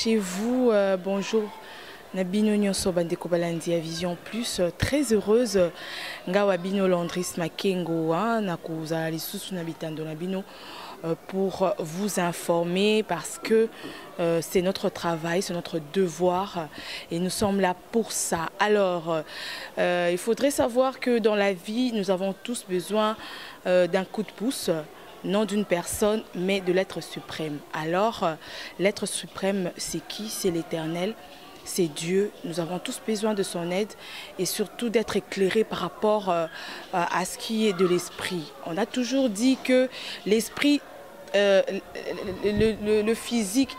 chez vous. Bonjour. Nabino Nyonso Bandeko Balandi à Vision Plus, très heureuse. Ngawa Bino Landris Makengo, Nakuza Lisusu Nabitando Nabino, pour vous informer parce que c'est notre travail, c'est notre devoir et nous sommes là pour ça. Alors, il faudrait savoir que dans la vie, nous avons tous besoin d'un coup de pouce. Non d'une personne, mais de l'être suprême. Alors, l'être suprême, c'est qui? C'est l'Éternel, c'est Dieu. Nous avons tous besoin de son aide et surtout d'être éclairés par rapport à ce qui est de l'esprit. On a toujours dit que l'esprit, le physique,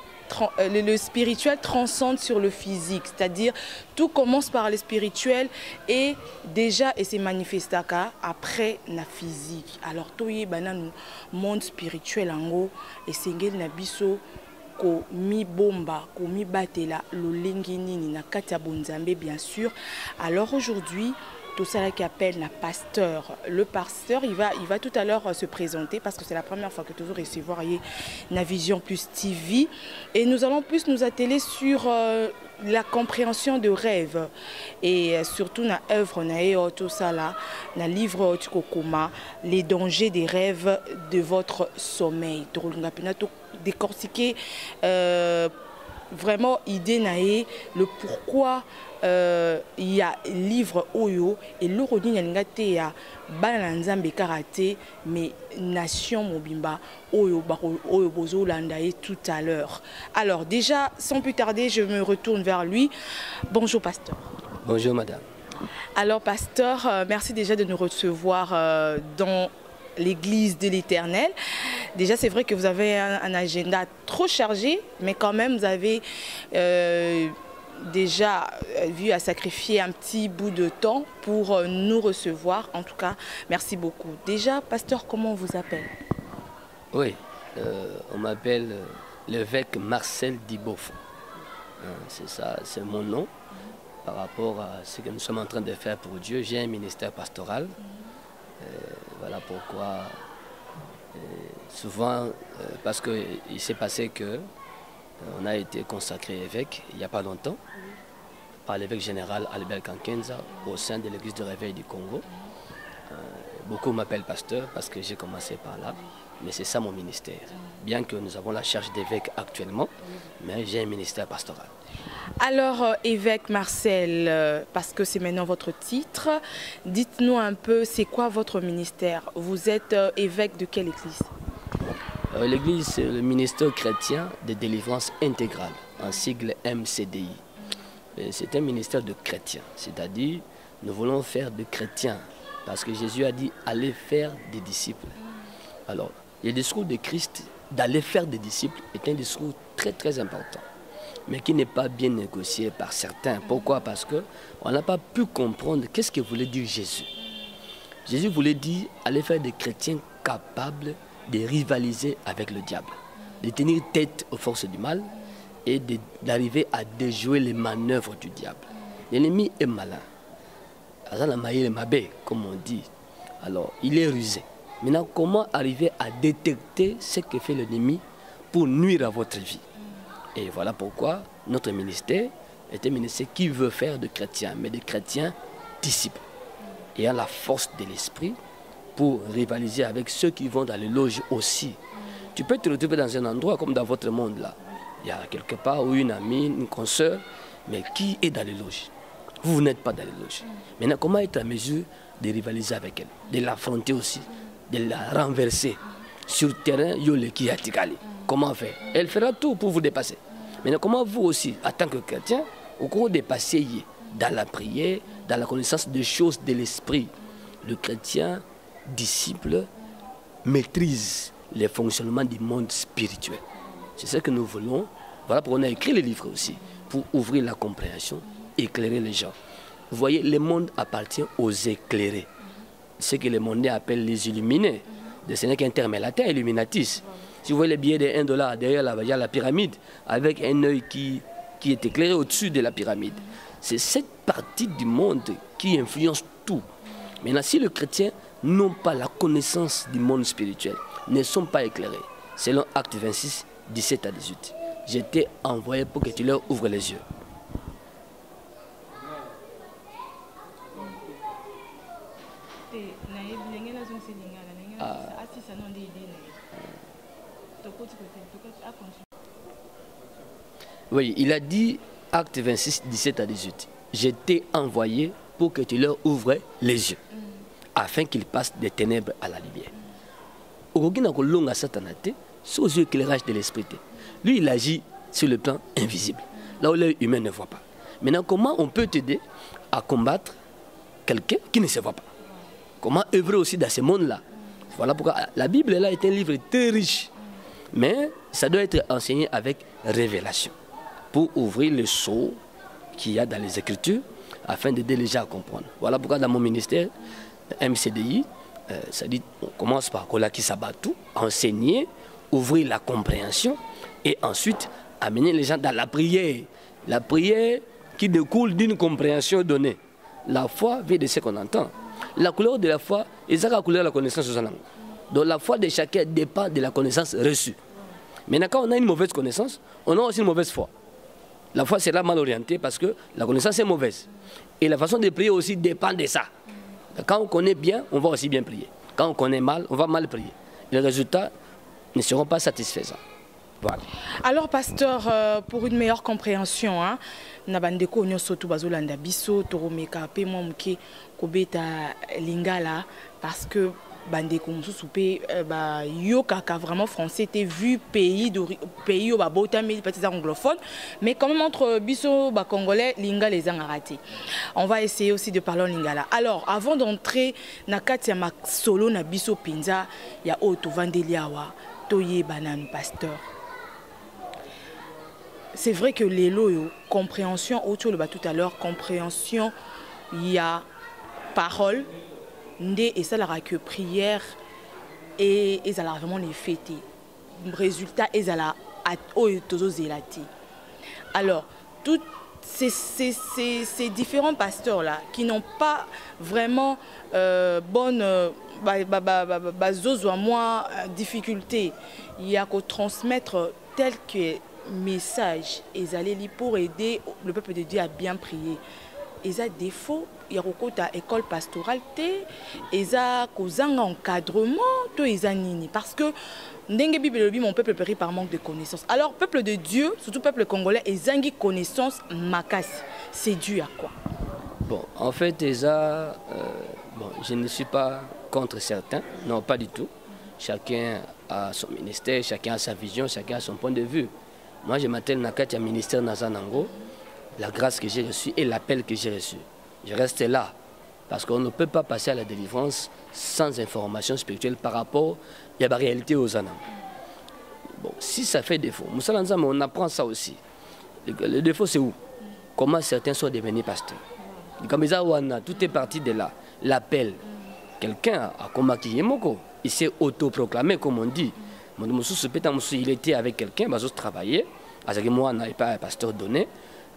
le spirituel transcende sur le physique, c'est-à-dire tout commence par le spirituel et déjà et c'est manifestaka après la physique. Alors tout y bananu monde spirituel en haut et sengel na biso ko mi bomba ko mi batela lolengi nini na kati ya bonzambe bien sûr. Alors aujourd'hui tout ça là qui appelle la pasteur. Le pasteur, il va tout à l'heure se présenter parce que c'est la première fois que tu veux recevoir la Vision Plus TV. Et nous allons plus nous atteler sur la compréhension de rêve. Et surtout, dans l'œuvre, tout ça là, dans le livre Kokoma, les dangers des rêves de votre sommeil. Décortiquer vraiment idée naé le pourquoi il y a livre oyo et l'orodi n'alingate ya balanzambe karaté mais nation mobimba oyo bozo landaé tout à l'heure. Alors déjà sans plus tarder je me retourne vers lui. Bonjour pasteur. Bonjour madame. Alors pasteur, merci déjà de nous recevoir dans l'église de l'Éternel. Déjà, c'est vrai que vous avez un agenda trop chargé, mais quand même, vous avez déjà vu à sacrifier un petit bout de temps pour nous recevoir. En tout cas, merci beaucoup. Déjà, pasteur, comment on vous appelle? Oui, on m'appelle l'évêque Marcel Dibof. C'est ça, c'est mon nom. Par rapport à ce que nous sommes en train de faire pour Dieu, j'ai un ministère pastoral. Voilà pourquoi souvent, parce qu'il s'est passé que on a été consacré évêque il n'y a pas longtemps par l'évêque général Albert Kankenza au sein de l'église de réveil du Congo. Beaucoup m'appellent pasteur parce que j'ai commencé par là, mais c'est ça mon ministère. Bien que nous avons la charge d'évêque actuellement, mais j'ai un ministère pastoral. Alors, évêque Marcel, parce que c'est maintenant votre titre, dites-nous un peu, c'est quoi votre ministère? Vous êtes évêque de quelle église? L'église, c'est le ministère chrétien de délivrance intégrale, en sigle MCDI. C'est un ministère de chrétiens, c'est-à-dire nous voulons faire de chrétiens, parce que Jésus a dit allez faire des disciples. Alors, le discours de Christ d'aller faire des disciples est un discours très très important, mais qui n'est pas bien négocié par certains. Pourquoi? Parce qu'on n'a pas pu comprendre qu'est-ce que voulait dire Jésus. Jésus voulait dire aller faire des chrétiens capables de rivaliser avec le diable, de tenir tête aux forces du mal et d'arriver à déjouer les manœuvres du diable. L'ennemi est malin. Comme on dit. Alors, il est rusé. Maintenant, comment arriver à détecter ce que fait l'ennemi pour nuire à votre vie? Et voilà pourquoi notre ministère est un ministère qui veut faire de chrétiens, mais de chrétiens disciples, ayant la force de l'esprit pour rivaliser avec ceux qui vont dans les loges aussi. Tu peux te retrouver dans un endroit comme dans votre monde là. Il y a quelque part où une amie, une consoeur, mais qui est dans les loges. Vous n'êtes pas dans les loges. Maintenant, comment être à mesure de rivaliser avec elle, de l'affronter aussi, de la renverser sur le terrain Yoleki Atikali? Comment faire? Elle fera tout pour vous dépasser. Maintenant, comment vous aussi, en tant que chrétien, au cours des passés, dans la prière, dans la connaissance des choses de l'esprit, le chrétien disciple maîtrise les fonctionnements du monde spirituel. C'est ce que nous voulons. Voilà pourquoi on a écrit les livres aussi, pour ouvrir la compréhension, éclairer les gens. Vous voyez, le monde appartient aux éclairés. Ce que les mondains appellent les illuminés. Ce n'est qu'un terme latin, illuminatis. Si vous voyez les billets de 1 $, derrière là, il y a la pyramide, avec un œil qui est éclairé au-dessus de la pyramide. C'est cette partie du monde qui influence tout. Maintenant, si les chrétiens n'ont pas la connaissance du monde spirituel, ne sont pas éclairés, selon Actes 26, 17 à 18. je t'ai envoyé pour que tu leur ouvres les yeux. Oui, il a dit, acte 26, 17 à 18, je t'ai envoyé pour que tu leur ouvres les yeux, afin qu'ils passent des ténèbres à la lumière. C'est aux yeux éclairage de l'esprit. Lui, il agit sur le plan invisible, là où l'œil humain ne voit pas. Maintenant, comment on peut t'aider à combattre quelqu'un qui ne se voit pas? Comment œuvrer aussi dans ce monde-là? Voilà pourquoi la Bible là, est un livre très riche, mais ça doit être enseigné avec révélation, pour ouvrir le sceau qu'il y a dans les Écritures, afin d'aider les gens à comprendre. Voilà pourquoi dans mon ministère, MCDI, ça dit, on commence par Kolaki Sabatou, enseigner, ouvrir la compréhension, et ensuite amener les gens dans la prière. La prière qui découle d'une compréhension donnée. La foi vient de ce qu'on entend. La couleur de la foi, et ça la couleur de la connaissance aux langues. Donc la foi de chacun dépend de la connaissance reçue. Maintenant, quand on a une mauvaise connaissance, on a aussi une mauvaise foi. La foi sera mal orientée parce que la connaissance est mauvaise. Et la façon de prier aussi dépend de ça. Quand on connaît bien, on va aussi bien prier. Quand on connaît mal, on va mal prier. Les résultats ne seront pas satisfaisants. Voilà. Alors, pasteur, pour une meilleure compréhension, hein, Nabandeko Nyosoto Bazolanda Biso, Toromeka, Pemomke, Kobeta Lingala, parce que Bandeko Moussoupe, yo kaka vraiment français, était vu pays au babota, mais pas anglophone, mais quand même entre Biso, Congolais, Lingala les a ratés. On va essayer aussi de parler en Lingala. Alors, avant d'entrer, Nakati ma solo na Biso Pinza, il y a Oto Vandeliawa, Toye Banan Pasteur. C'est vrai que les lots, compréhension, autour de tout à l'heure, compréhension, il y a parole, et ça la que prière, et ça la vraiment les fêter. Résultat, et ça la alors, tous ces différents pasteurs-là, qui n'ont pas vraiment bonne difficulté, il y a qu'à transmettre tel que message et aller pour aider le peuple de Dieu à bien prier. Et ça défaut, il y a une école pastorale, et ça un encadrement, parce que mon peuple périt par manque de connaissances. Alors, peuple de Dieu, surtout peuple congolais, ils ont une connaissance macasse. C'est dû à quoi? Bon, en fait, bon, je ne suis pas contre certains, non, pas du tout. Chacun a son ministère, chacun a sa vision, chacun a son point de vue. Moi, je m'appelle Nakati, ministère Nazanango, la grâce que j'ai reçue et l'appel que j'ai reçu. Je reste là, parce qu'on ne peut pas passer à la délivrance sans information spirituelle par rapport à la réalité aux âmes. Bon, si ça fait défaut, on apprend ça aussi. Le défaut, c'est où? Comment certains sont devenus pasteurs. Comme tout est parti de là. L'appel. Quelqu'un a combattu Yemoko. Il s'est autoproclamé, comme on dit. Il était avec quelqu'un, il a travaillé. Moi, je n'ai pas un pasteur donné.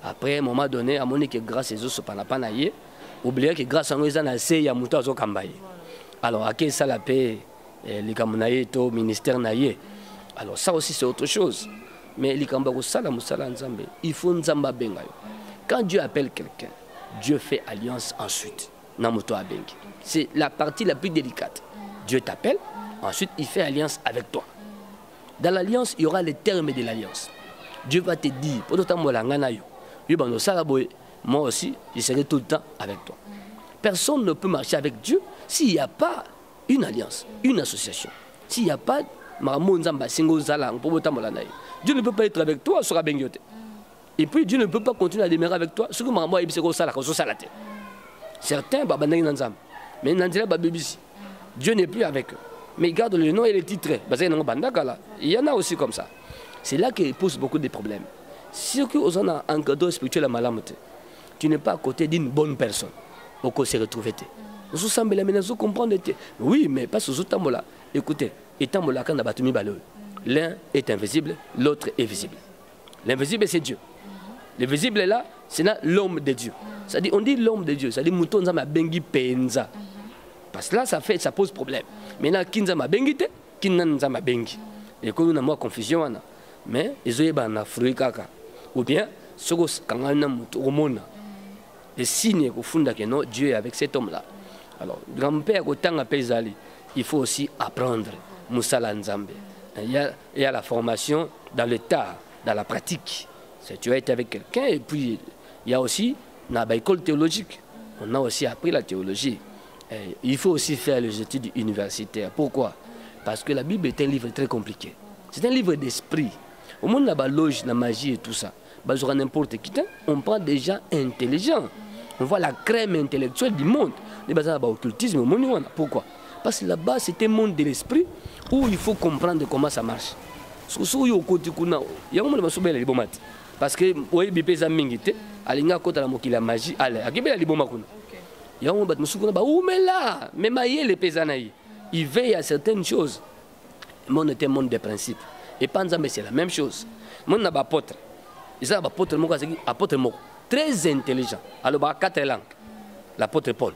Après, à un moment donné, à mon que grâce à Jésus, il oublié que grâce à nous, il y a un Kambaye. Alors, à quel ça la paix, les Kamunaye, le ministère Naye. Alors, ça aussi, c'est autre chose. Mais les Kambaye, il faut Nzamba Bengayo. Quand Dieu appelle quelqu'un, Dieu fait alliance ensuite. C'est la partie la plus délicate. Dieu t'appelle, ensuite il fait alliance avec toi. Dans l'alliance, il y aura les termes de l'alliance. Dieu va te dire, moi aussi, je serai tout le temps avec toi. Personne ne peut marcher avec Dieu s'il n'y a pas une alliance, une association. S'il n'y a pas Dieu ne peut pas être avec toi, sera bengote. Et puis Dieu ne peut pas continuer à demeurer avec toi. Certains, mais Dieu n'est plus avec eux. Mais ils gardent le nom et les titres. Il y en a aussi comme ça. C'est là qu'il pose beaucoup de problèmes. Si on a un cadeau spirituel à Malamute, tu n'es pas à côté d'une bonne personne. On peut se retrouver. Nous comprendre. Oui, mais pas sous autant là. Écoutez, l'un est invisible, l'autre est visible. L'invisible, c'est Dieu. Le visible là, c'est l'homme de Dieu. On dit l'homme de Dieu, c'est-à-dire mouton ma bengi penza. Parce que là, ça pose problème. Maintenant, kinza ma bengi te, kinza ma bengi. Et quand on a moins confusion, mais ils ont en Afrique ou bien ce que les signes que non Dieu est avec cet homme là. Alors grand-père il faut aussi apprendre Moussala Nzambe. Il y a la formation dans l'état, dans la pratique. Tu as été avec quelqu'un et puis il y a aussi dans l'école théologique. On a aussi appris la théologie. Et il faut aussi faire les études universitaires. Pourquoi? Parce que la Bible est un livre très compliqué. C'est un livre d'esprit. Au monde, la loge, la magie et tout ça, n'importe qui, on prend des gens intelligents. On voit la crème intellectuelle du monde. Occultisme, pourquoi? Parce que là-bas, c'est un monde de l'esprit où il faut comprendre comment ça marche. Parce que oui, bipeza mingite, alinga kota la mokila magie, allez, akibela liboma kuna. Yango bat musukuna ba oumela, même aïe les pesanaï. Il veille à certaines choses. Le monde est un monde de principes. Et Panzambe c'est la même chose. Mon n'a pas apôtre. Ils ont apôtre moko apôtre moko très intelligent. Alors ba 4 langues. L'apôtre Paul,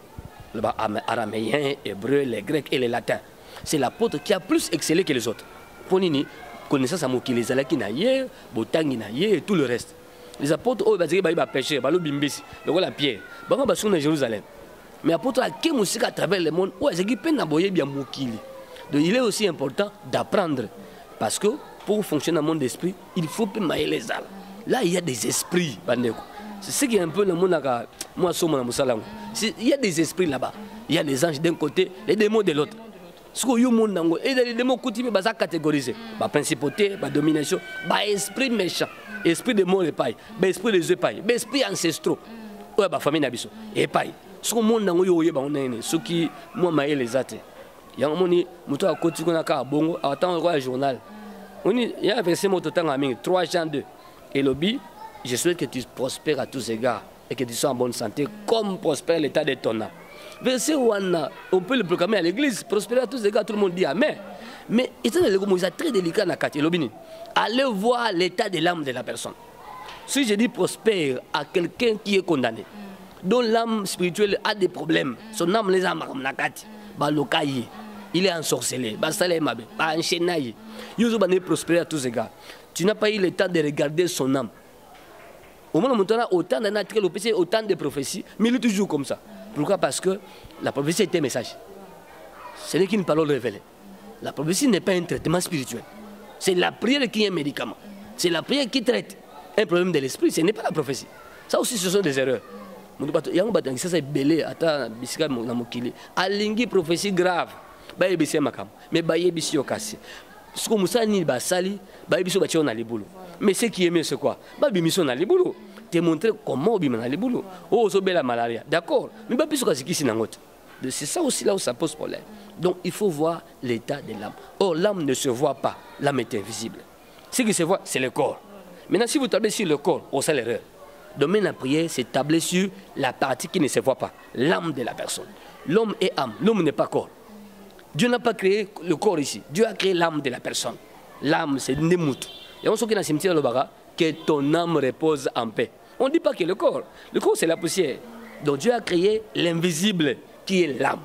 le araméen, hébreu, les grecs et les latins. C'est l'apôtre qui a plus excellé que les autres. Ponini connaissance à mokili zalaki na ye, botangi na ye et tout le reste. Les apôtres oh bazaki ba pêcher, ba lo bimbisi, le la pierre. Bango ba sur Jérusalem. Mais apôtre a qui musique à travers le monde, ouais, c'est qui peine à boyer bien mokili. Donc il est aussi important d'apprendre parce que pour fonctionner dans le monde d'esprit, il faut pas mailler les âmes. Là il y a des esprits, bandeko. C'est ce qui est un peu le monde à moi somme dans Moussalang. Il y a des esprits là-bas. Il y a des anges d'un côté, les démons de l'autre. Ce que vous monde et les démons coutumiers basa catégorisé, ba principauté, ba domination, ba esprit méchant, esprit de mort et paille, ba esprit des épailles, ba esprit ancestraux. Ouais ba famille nabiso et paille. Ce que monde nango yo ba onene, ce qui moi maé les athées. Ya moni muto a koti kona ka bongo attend le journal. On il y a verset moto tanga mingi 3 Jean 2 et lobby, je souhaite que tu prospères à tous égards et que tu sois en bonne santé comme prospère l'état de ton âme. Verset où on peut le proclamer à l'église, prospérer à tous les gars, tout le monde dit Amen. Mais étant donné que c'est très délicat, allez voir l'état de l'âme de la personne. Si je dis prospère à quelqu'un qui est condamné, dont l'âme spirituelle a des problèmes, son âme les a marqués, il est ensorcelé, enchaîné, il est prospérer à tous les gars. Tu n'as pas eu le temps de regarder son âme. Au moment où on a autant d'années, autant de prophéties, mais il est toujours comme ça. Pourquoi? Parce que la prophétie est un message. Ce n'est qu'une parole révélée. La prophétie n'est pas un traitement spirituel. C'est la prière qui est un médicament. C'est la prière qui traite un problème de l'esprit. Ce n'est pas la prophétie. Ça aussi, ce sont des erreurs. Il y a un ça c'est belé, attends, bisika na mokili. Alingi prophétie grave. Ba yebisi makam. Mais ba yebisi okasi. Ce que Moussa ni ba sali, ba yebisi ba tiona libulu. Mais ce qui est mieux c'est quoi? Ba bimiso na libulu. Te montrer comment on bimana les boulots. Oh, so la malaria. D'accord. Mais pas plus que c'est ça aussi là où ça pose problème. Donc il faut voir l'état de l'âme. Or, l'âme ne se voit pas. L'âme est invisible. Ce qui se voit, c'est le corps. Maintenant, si vous tablez sur le corps, on sait l'erreur. Domaine la prière, c'est tabler sur la partie qui ne se voit pas. L'âme de la personne. L'homme est âme. L'homme n'est pas corps. Dieu n'a pas créé le corps ici. Dieu a créé l'âme de la personne. L'âme, c'est Nemut. Et on sait que dans le cimetière de Lobaga, que ton âme repose en paix. On ne dit pas que le corps c'est la poussière. Donc Dieu a créé l'invisible qui est l'âme.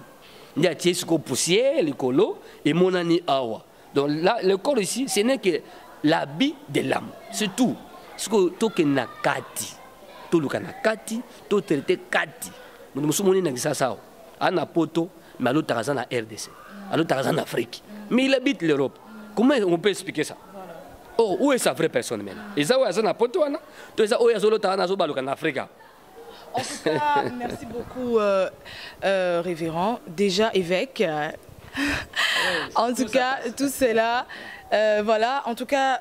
Il y a la poussière, le colo et mon ani awa. Donc là, le corps ici, ce n'est que l'habit de l'âme. C'est tout. Ce que tu as kati, tout le kanakati, tout traité kati. Nous sommes dans ça. En Apoto, mais à l'autre en RDC, à l'autre en Afrique. Mais il habite l'Europe. Comment on peut expliquer ça? Oh, où est sa vraie personne maintenant? Et ça, où est-ce en Afrique? En tout cas, merci beaucoup, révérend. Déjà évêque. En tout cas, tout cela. Voilà, en tout cas,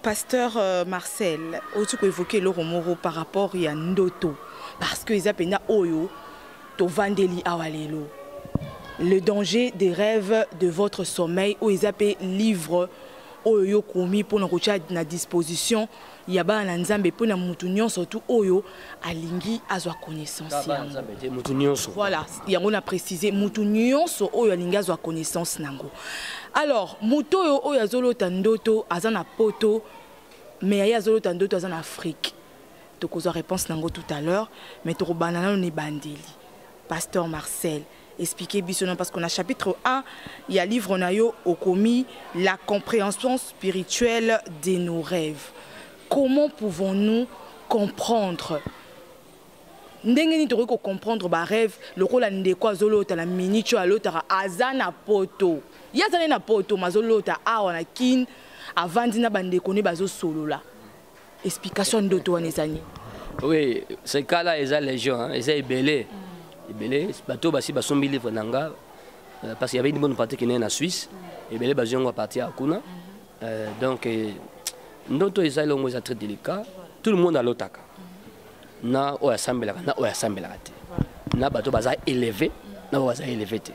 pasteur Marcel, au-dessus évoqué le Romoro par rapport à Ndoto. Parce que ils Oyo, to Vandeli Awalelo. Le danger des rêves de votre sommeil, où ils appellent livre. Oyo komi pour nous na disposition yaba na nzambe pour na mutunyon surtout oyo alingi azwa connaissance voilà yango na préciser mutunyon so oyo alingi azwa connaissance nango. Alors muto oyo azolo tandoto azana poto mais aya azolo tandoto azana Afrique to kozo réponse nango tout à l'heure mais to banana ne bandeli pasteur Marcel expliquer biso parce qu'on a chapitre 1, il y a livre nayo au commis la compréhension spirituelle de nos rêves. Comment pouvons-nous comprendre ndenge ni ko comprendre ba rêve le rôle ndeko azolota na minute alota azana poto yazana na poto mazolota awa na kin avandi na bandeko ne bazo solola explication ndoto wanezani. Oui, ces cas-là ils ont les gens hein, ils ont belé bateau basi basombi livre nanga parce qu'il y avait une bonne partie qui est en Suisse et belé bazongo partir à Kuna donc ndoto ils ont les très délicat tout le monde a l'otaka na oya sambelaka na oya sambelaka te na bato baza élevé na baza élevé te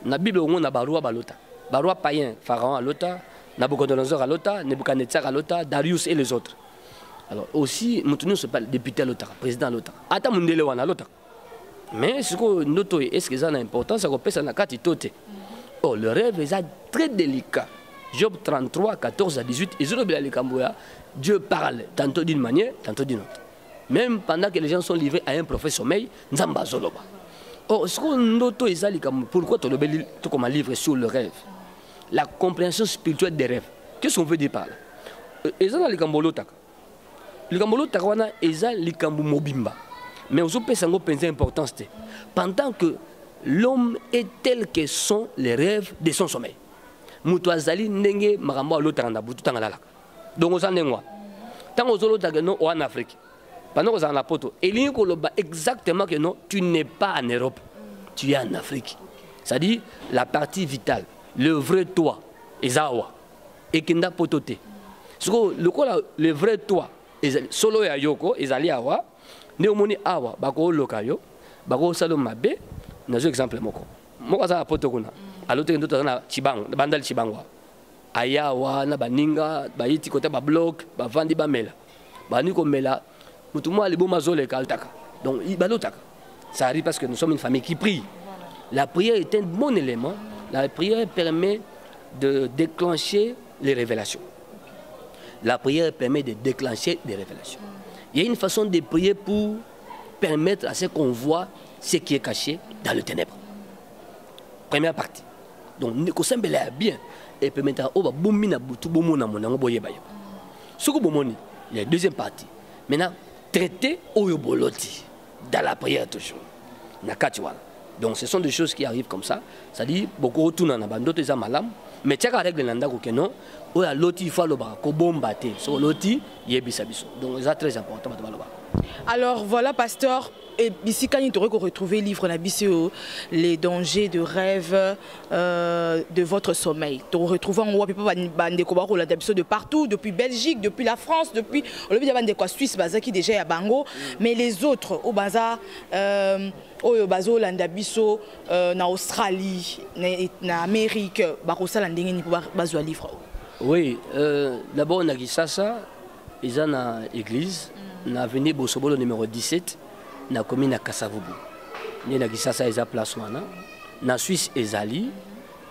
na Bible on a barua balota barua païen pharaon alota Nabucodonosor alota Nebuchadnezzar alota Darius et les autres. Alors aussi nous se parle député alota président alota ata mundele wana alota mais ce que noto est-ce que ça a importance ça repèse na kati tote. Oh le rêve est très délicat. Job 33 14 à 18 Dieu parle tantôt d'une manière tantôt d'une autre. Même pendant que les gens sont livrés à un prophète sommeil, Nzamba Zoloba. Oh, pourquoi tu as un livre sur le rêve? La compréhension spirituelle des rêves. Qu'est-ce qu'on veut dire par là? Ezana likambolo taka. Likambolo taka wana eza likambu mobimba. Mais aux autres personnes pensent importance. Pendant que l'homme est tel que sont les rêves de son sommeil. Mutu azali ndenge makambo alota na butu tanga lalaka. Donc aux anengwa. Tant aux autres no en Afrique. Pendant que vous êtes en la poto, et exactement que non, tu n'es pas en Europe, tu es en Afrique. C'est-à-dire la partie vitale, le vrai toi, Ezawa, et Kenda Potote. Le vrai toi, solo ya yoko, Ezali awa, neomoni awa, bako lokayo, bako salo mabe, nazo exemple moko. Moko za poto kuna, alote ndo na chibango, bandal chibango. Ayawa na baninga, bayiti kote ba bloc, ba vandi ba mela. Ba niko mela. Donc, ça arrive parce que nous sommes une famille qui prie. La prière est un bon élément. La prière permet de déclencher les révélations. La prière permet de déclencher des révélations. Il y a une façon de prier pour permettre à ce qu'on voit ce qui est caché dans le ténèbre. Première partie. Donc, nous sommes bien. Et permettre à il y a deuxième partie. Maintenant, traiter Oyoboloti dans la prière toujours. Donc ce sont des choses qui arrivent comme ça. Ça dit beaucoup retournent en abandon des amalam. Mais tu as règle nanda ko keno. Oya loti fa loba ko bomba te. So loti yebisa biso. Donc c'est très important ba loba. Alors voilà pasteur et ici quand il t'aurait retrouvé livre na biso les dangers de rêve de votre sommeil. Tu retrouvé en roi papa bande ko ba ko la biso de partout depuis Belgique, depuis la France, depuis le bande ko Suisse bazaki déjà ya bango mais les autres au baza oyo bazo landa biso na Australie na Amérique ba ko sala ndenge ni bazo livre. Oui, d'abord on a dit ça ils ont une église na avenue Bosobolo numéro 17 na commune à Kassavubu. Ni na Kisasa eza place wana na Suisse ezali.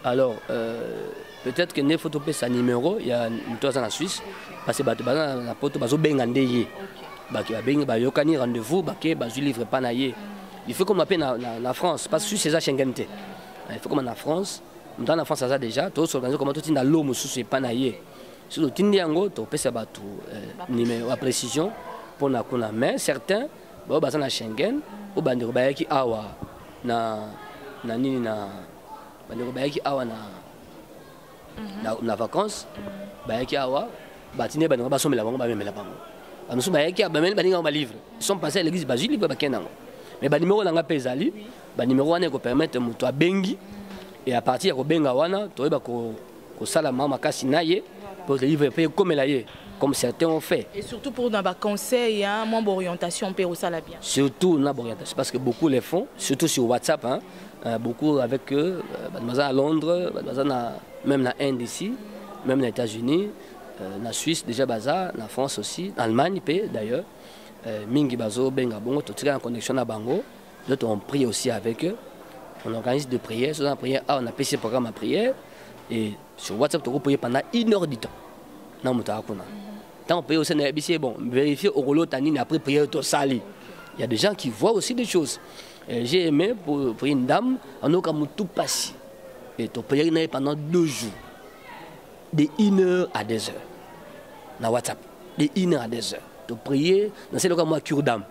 Alors peut-être que ne faut pas sa numéro il y a une tour en Suisse parce que bato bana na poto bazo benga ndeye. Ba ki ba benga ba yokani rendez-vous ba ke bazo livre pas na ye. Il faut qu'on m'appelle na France parce que Suisse eza Schengen te. Il faut comme en France, dans la France ça déjà tout s'organiser comment tout dans l'eau mususu pas na ye. Sur le tindiango to pesa bato numéro à précision pour na kuna mais certains ba baza na Schengen ou bandeko bayaki awa na nini na bandeko bayaki awa na vacances bayaki awa batine bandeko basomela bango bamemela bango bamusu bayaki bameli baninga ba livre ils sont passés à l'église bazili ba bakenango mais ba numéro nanga pezali ba numéro wana ko permettre muto abengi et à partir ko benga wana to ba ko sala mama kasi naye pour le livre comme la ye comme certains ont fait. Et surtout pour dans les conseils, hein, mon orientation, on peut aussi la bien. Surtout dans l'orientation, parce que beaucoup les font, surtout sur WhatsApp, hein, beaucoup avec eux, à Londres, même en Inde ici, même aux États-Unis, en Suisse déjà, en France aussi, en Allemagne d'ailleurs, Mingi Bazo, Bengabongo, tout ça en connexion à Bango, d'autres on prie aussi avec eux, on organise des prières, sur la prière, on a fait ce programme à prière, et sur WhatsApp, on peut prier pendant 1 heure du temps. Tant on peut aussi bon, vérifier au rouleau tanine après prière au sali. Il y a des gens qui voient aussi des choses. J'ai aimé pour une dame, on a tout passé. Et tu prié pendant 2 jours. De 1h à 2h. Dans WhatsApp. De 1h à 2h. Tu prié, dans ce cas, moi, cure d'âme.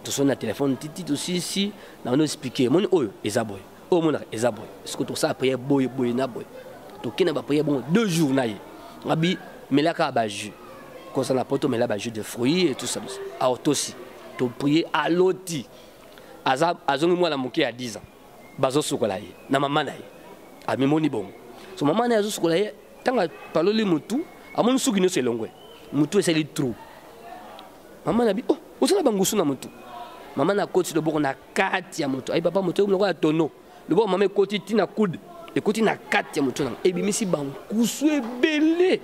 Tu sonnes le téléphone, tu aussi ici, on a expliqué. Mon oh, Ezaboy. Oh, mon Ezaboy. Est-ce que tu sais prier boy, na boy. Tu as prié 2 jours. Rabi, mais là, quand tu as un poto, mais là, jus de fruits et tout ça. Alors, toi aussi, tu prié à l'autre. Azongi moi la moké à 10 ans. Bazo sokolaye. Na maman naye. A mimoni bon. So maman naye azo sokolaye. Tanga paloli mutu. Amon sugi no selongwe. Mutu eseli trou. Maman na bi oh, osala bangusu na mutu. Maman na koti le boko na kati ya mutu. Ay papa mutu mloko ya tono. Le boko maman koti tina coude. Le koti na kati ya mutu na. E bimisi bangusu ebele.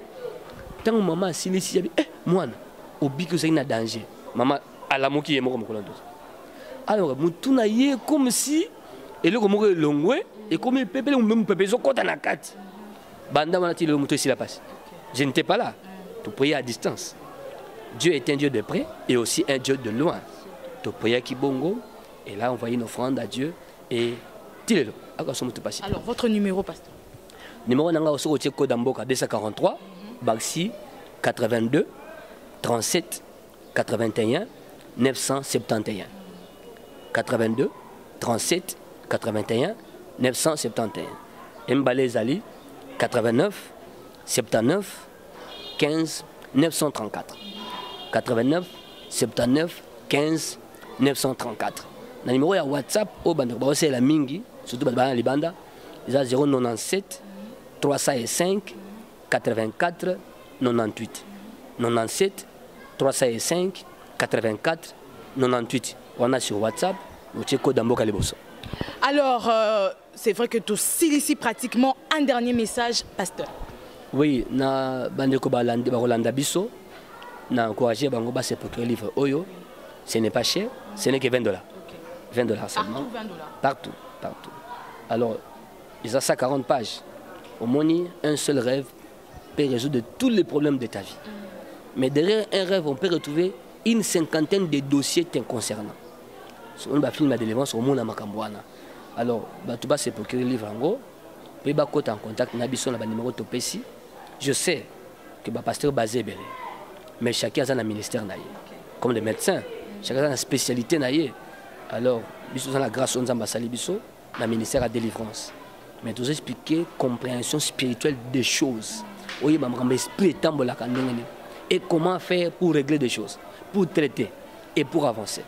Tanga maman silisi ya bi mwana. Obi que c'est un danger. Maman ala moki yemo comme kolando. Alors, mutuna yé comme si et le comme longwe et comme pépé ou même pépé zokota na kati. Banda manati le mutu ici la passe. Je n'étais pas là. Tu priais à distance. Dieu est un Dieu de près et aussi un Dieu de loin. Tu priais à Kibongo et là on voyait une offrande à Dieu et tilelo. Alors votre numéro pasteur. Numéro nanga aussi au code d'Amboka 243 Baxi 82 37 81 971. 82 37 81 971. Mbale Zali 89 79 15 934. 89 79 15 934. Le numéro de WhatsApp au bandeur c'est la mingi surtout dans les bandes. Il a 097 305 84 98. 97 305 84 98. On a sur WhatsApp, alors, c'est vrai que tu cites ici pratiquement un dernier message, pasteur. Oui, na bandeko balanda biso, na encourager bango ba se procurer livre Oyo. Ce n'est pas cher, ce n'est que $20. Okay. $20 seulement. Partout, partout. Alors, ils ont 140 pages. Au moins, un seul rêve peut résoudre tous les problèmes de ta vie. Mais derrière un rêve, on peut retrouver une 50aine de dossiers te concernant. On va filmer la délivrance au monde à Makambouana. Alors, tu vas se procurer le livre en gros, puis tu vas en contact avec le numéro de Pessi. Je sais que le pasteur est basé belé, mais chacun a un ministère. Comme les médecins, chacun a une spécialité. Alors, nous avons la grâce de le ministère de la délivrance. Mais tu expliquer compréhension spirituelle des choses. Et comment faire pour régler des choses, pour traiter et pour avancer.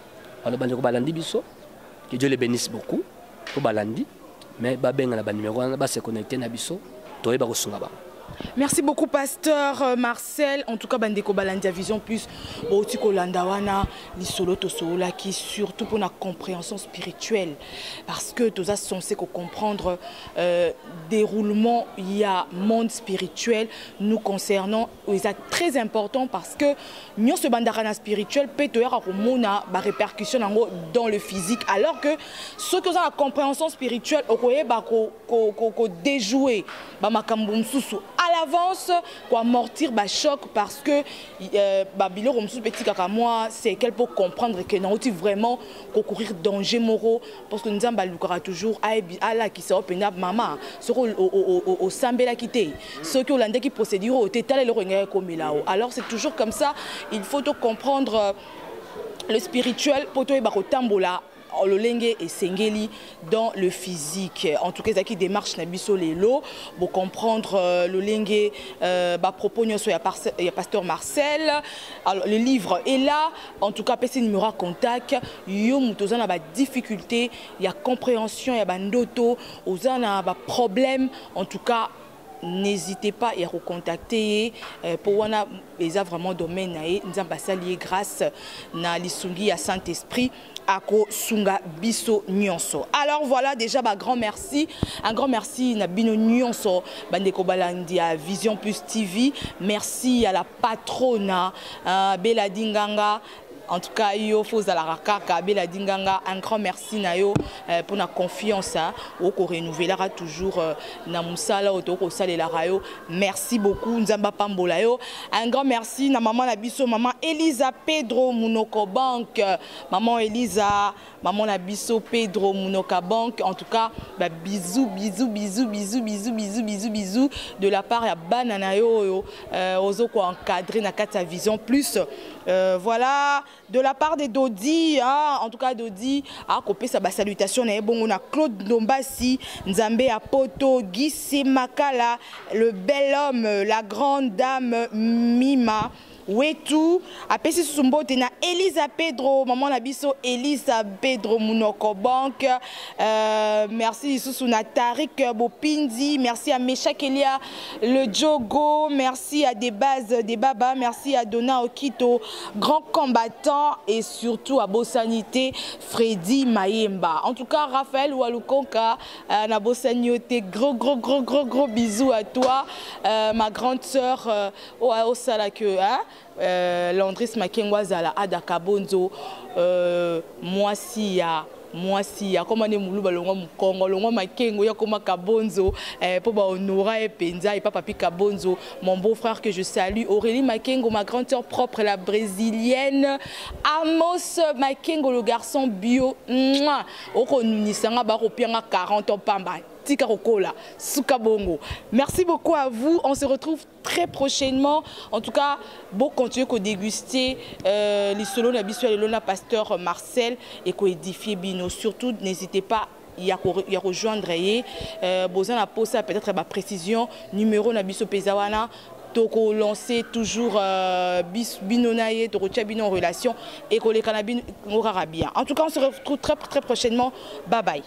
Alors, que Dieu les bénisse beaucoup pour Balandi, mais le numéro se connecter à Bisso, Merci beaucoup, pasteur Marcel. En tout cas, Bandeko Balandi Vision Plus, Otiko Landawana, Lisolo Tosola, qui surtout pour la compréhension spirituelle. Parce que tu as censé comprendre déroulement, il y a monde spirituel nous concernant. C'est très important parce que nous, ce bandarana spirituel, peut avoir une répercussion dans le physique. Alors que ceux qui ont la compréhension spirituelle, on déjouer à l'avance pour amortir le choc parce que Babylon petit moi c'est qu'elle peut comprendre que nous avons vraiment courir danger moraux parce que nous avons toujours à la qui s'est maman au sambela quitté ceux qui ont l'andé qui procédure au tétal le comme là alors c'est toujours comme ça il faut comprendre le spirituel pour toi tambola Ololenge et Sengeli dans le physique. En tout cas, il démarche Nabiso Lelo pour comprendre l'Olenge propos il y a pasteur Marcel. Alors, le livre est là. En tout cas, PC numéro contact. Yo mutozan a difficulté, il y a compréhension, il y a bandoto, ozan a problème. En tout cas, n'hésitez pas à recontacter pour wana eza vraiment domaine nous avons grâce na lisungi à Saint-Esprit ako sunga biso nyonso. Alors voilà déjà un grand merci na bino nyonso bandeko balandi à Vision Plus TV. Merci à la patronne Bella Dinganga En tout cas, yo faut la rakaka bela dinganga, un grand merci na yo pour la confiance au ko renouveler toujours na musala auto ko salela rayo. Merci beaucoup Nzamba Pambola yo. Un grand merci na maman na biso maman Elisa Pedro Munoko Bank. Maman Elisa, maman na biso Pedro Munoka Bank. En tout cas, bah, bisous de la part ya banana yo ozo ko encadrer na kata vision plus. Voilà, de la part de Dodi, hein, en tout cas Dodi a copié sa salutation. On a Claude Dombassi, Nzambe Apoto, Guy Makala, le bel homme, la grande dame Mima. Wetu, apesi sumbo tena Elisa Pedro, maman Nabiso Elisa Pedro Munoko Bank. Merci Susuna Tarik Bopindi, merci à Mesha Kelia le Jogo, merci à des bases des Baba, merci à Donna Okito, grand combattant et surtout à Bossanité Freddy Mayemba. En tout cas Raphaël Walukonka, na Bossanité, gros bisous à toi, ma grande sœur au Salake, hein? Landris Makengwazala Adaka Bonzo, moi si ya comment ne mulu balonga mukongo longa makengo ya koma kabonzo pour ba honora et penza et papa pika bonzo, mon beau-frère que je salue, Aurélie Makengo, ma grande sœur propre la brésilienne, Amos Makengo le garçon bio, oko nunisanga ba kopianga 40 ans pamba. Merci beaucoup à vous. On se retrouve très prochainement. En tout cas, bon, continuez à déguster les solos habituels de Pasteur Marcel et qu'on édifie Bino. Surtout, n'hésitez pas à rejoindre. Besoin de poser peut-être ma précision. Numéro Nabiso Pezawana. Toko lancer toujours binonaye, toko tchabino en relation et qu'on les canabines bien. En tout cas, on se retrouve très prochainement. Bye bye.